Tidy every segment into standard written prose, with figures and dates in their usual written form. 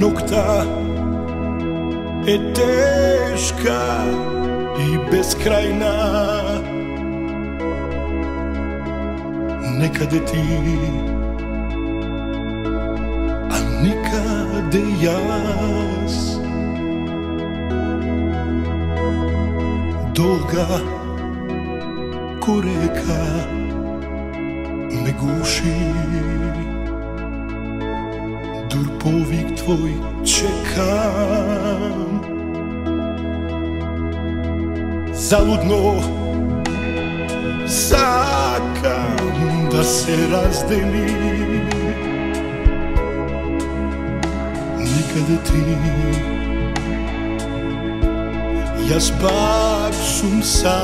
Nokta je teška i beskrajna. Nekade ti, a nikade jas. Dolga ko reka me guši, dur povik tvoj čekam. Zaludno sakam da se razdeli. Nikada ti, jaz pak sum sam.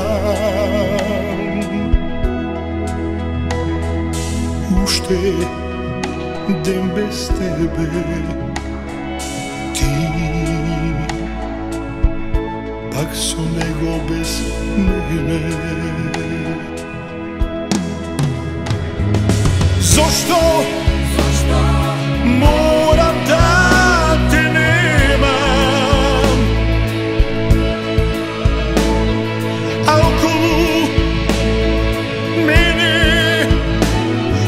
Uštedem bez tebe, ti pak so nego bez mene. Zašto moram da te nemam, a okolo mene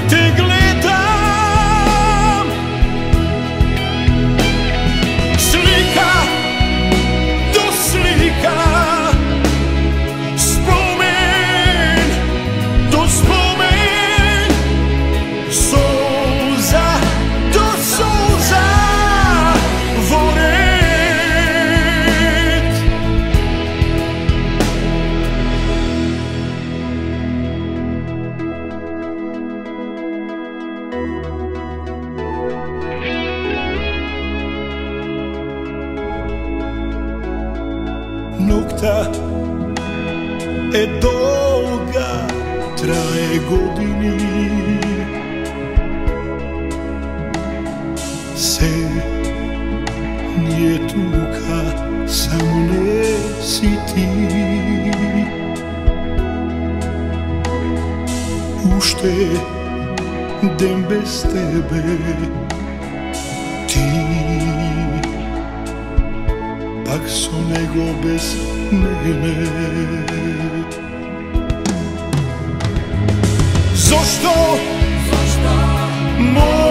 te gledam. Slika do slika, spomen do spomen, suza do suza, voret. Nokta je dolga, traje godini. Se nije tuka, samo ne si ti. Uštedem bez tebe, ti pak so nego bez mene. Zašto moram